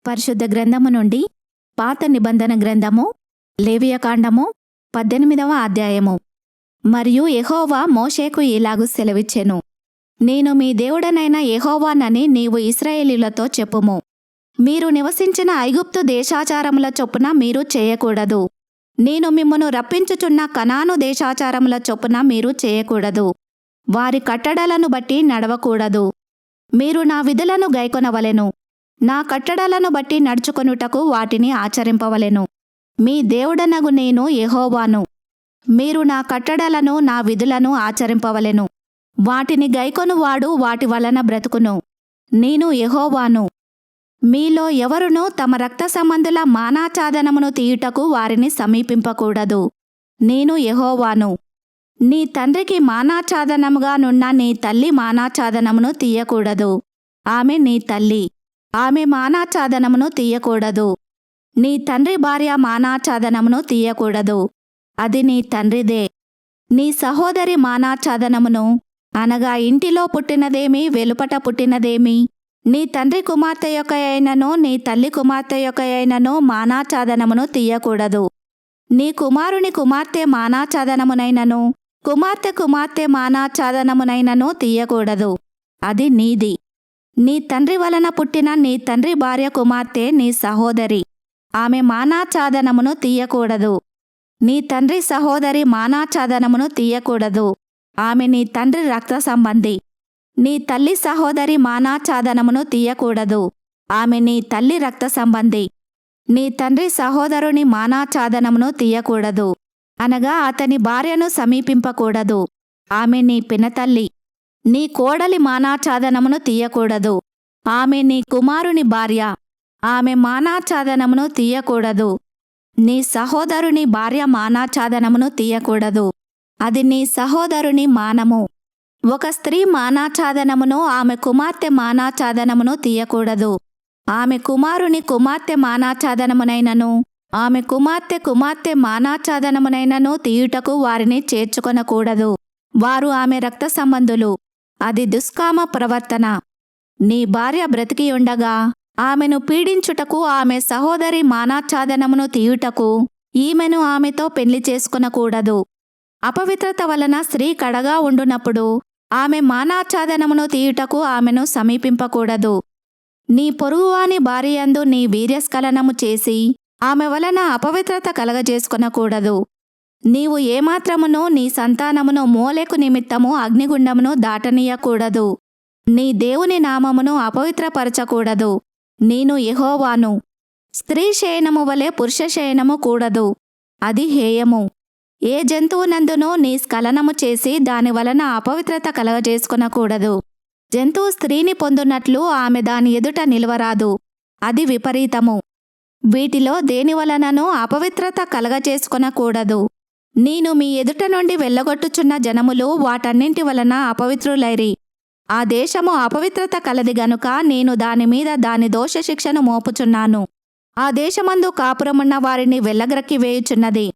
పరిశుద్ధ గ్రంథము నుండి పాత నిబంధన గ్రంథము లేవియకాండము 18వ అధ్యాయము. మరియు యెహోవా మోషేకు ఇలాగు సెలవిచ్చెను, నేను మీ దేవుడనైన యెహోవానని నీవు ఇశ్రాయేలీయులతో చెప్పుము. మీరు నివసించిన ఐగుప్తు దేశాచారముల చొప్పున మీరు చేయకూడదు. నేను మిమ్మును రప్పించుచున్న కనాను దేశాచారముల చొప్పున మీరు చేయకూడదు. వారి కట్టడలను బట్టి నడవకూడదు. మీరు నా విధులను గైకొనవలెను. నా కట్టడలను బట్టి నడుచుకొనుటకు వాటిని ఆచరింపవలెను. మీ దేవుడనగు నేను యెహోవాను. మీరు నా కట్టడలను నా విధులను ఆచరింపవలెను. వాటిని గైకొనువాడు వాటి వలన బ్రతుకును. నేను యెహోవాను. మీలో ఎవరునూ తమ రక్త సంబంధుల మానాఛాదనమును తీయుటకు వారిని సమీపింపకూడదు. నేను యెహోవాను. నీ తండ్రికి మానాఛాదనముగా నున్న నీ తల్లి మానాఛాదనమును తీయకూడదు. ఆమె నీ తల్లి. ఆమె మానాఛాదనమును తీయకూడదు. నీ తండ్రి భార్య మానాఛాదనమును తీయకూడదు. అది నీ తండ్రిదే. నీ సహోదరి మానాఛాదనమును, అనగా ఇంటిలో పుట్టినదేమి వెలుపట పుట్టినదేమి, నీ తండ్రి కుమార్తె యొక్క అయినను నీ తల్లి కుమార్తె యొక్క అయినను మానాఛాదనమును తీయకూడదు. నీ కుమారుని కుమార్తె మానాఛాదనమునైనను కుమార్తె కుమార్తె మానాఛాదనమునైనను తీయకూడదు. అది నీది. నీ తండ్రి వలన పుట్టిన నీ తండ్రి భార్య కుమార్తె నీ సహోదరి. ఆమె మానాఛాదనమును తీయకూడదు. నీ తండ్రి సహోదరి మానాఛాదనమును తీయకూడదు. ఆమె నీ తండ్రి రక్త సంబంధి. నీ తల్లి సహోదరి మానాఛాదనమును తీయకూడదు. ఆమె నీ తల్లి రక్త సంబంధి. నీ తండ్రి సహోదరుని మానాఛాదనమును తీయకూడదు, అనగా అతని భార్యను సమీపింపకూడదు. ఆమె నీ పినతల్లి. నీ కోడలి మానాఛాదనమును తీయకూడదు. ఆమె నీ కుమారుని భార్య. ఆమె మానాఛాదనమును తీయకూడదు. నీ సహోదరుని భార్య మానాఛాదనమును తీయకూడదు. అది నీ సహోదరుని మానము. ఒక స్త్రీ మానాఛాదనమును ఆమె కుమార్తె మానాఛాదనమును తీయకూడదు. ఆమె కుమారుని కుమార్తె మానాఛాదనమునైనను ఆమె కుమార్తె కుమార్తె మానాఛాదనమునైనను తీయుటకు వారిని చేర్చుకొనకూడదు. వారు ఆమె రక్త సంబంధులు. అది దుష్కామ ప్రవర్తన. నీ భార్య బ్రతికియుండగా ఆమెను పీడించుటకు ఆమె సహోదరి మానాఛాదనమును తీయుటకు ఈమెను ఆమెతో పెళ్లి చేసుకొనకూడదు. అపవిత్రత వలన స్త్రీ కడగా ఉండునప్పుడు ఆమె మానాఛాదనమును తీయుటకు ఆమెను సమీపింపకూడదు. నీ పొరుగువాని భార్యయందు నీ వీర్యస్ఖలనము చేసి ఆమె వలన అపవిత్రత కలగజేసుకొనకూడదు. నీవు ఏమాత్రమును నీ సంతానమును మోలెకు నిమిత్తము అగ్నిగుండమును దాటనీయకూడదు. నీ దేవుని నామమును అపవిత్రపరచకూడదు. నేను యెహోవాను. స్త్రీ శయనము వలె పురుష శయనము కూడదు. అది హేయము. ఏ జంతువునందునూ నీ స్ఖలనము చేసి దాని వలన అపవిత్రత కలగజేసుకొనకూడదు. జంతువు స్త్రీని పొందునట్లు ఆమె దాని ఎదుట నిలవరాదు. అది విపరీతము. వీటిలో దేని వలననూ అపవిత్రత కలగజేసుకొనకూడదు. నేను మీ ఎదుట నుండి వెళ్ళగొట్టుచున్న జనములు వాటన్నింటి వలన అపవిత్రులైరి. ఆ దేశము అపవిత్రత కలది గనుక నేను దానిమీద దాని దోష శిక్షను మోపుచున్నాను. ఆ దేశమందు కాపురమున్న వారిని వెళ్ళగ్రక్కి వేయుచున్నది.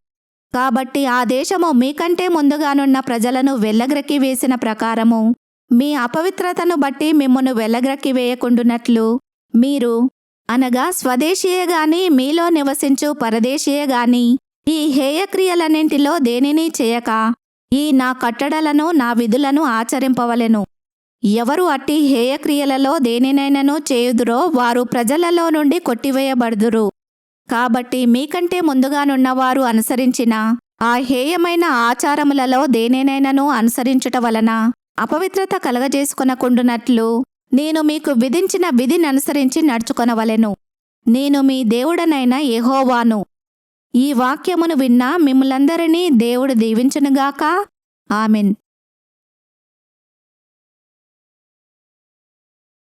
కాబట్టి ఆ దేశము మీకంటే ముందుగానున్న ప్రజలను వెళ్ళగ్రక్కి వేసిన ప్రకారము మీ అపవిత్రతను బట్టి మిమ్మును వెళ్ళగ్రక్కి వేయకుండునట్లు మీరు, అనగా స్వదేశీయే గాని మీలో నివసించు పరదేశీయే గాని ఈ హేయక్రియలన్నింటిలో దేనినీ చేయక ఈ నా కట్టడలను నా విధులను ఆచరింపవలెను. ఎవరు అట్టి హేయక్రియలలో దేనినైనను చేయుదురో వారు ప్రజలలో నుండి కొట్టివేయబడుదురు. కాబట్టి మీకంటే ముందుగానున్నవారు అనుసరించిన ఆ హేయమైన ఆచారములలో దేనినైనను అనుసరించుట వలన అపవిత్రత కలగజేసుకొనకుండునట్లు నేను మీకు విధించిన విధిని అనుసరించి నడుచుకొనవలెను. నేను మీ దేవుడనైన యెహోవాను. ఈ వాక్యమును విన్న మిమ్ములందరినీ దేవుడు దీవించునుగాక. ఆమెన్.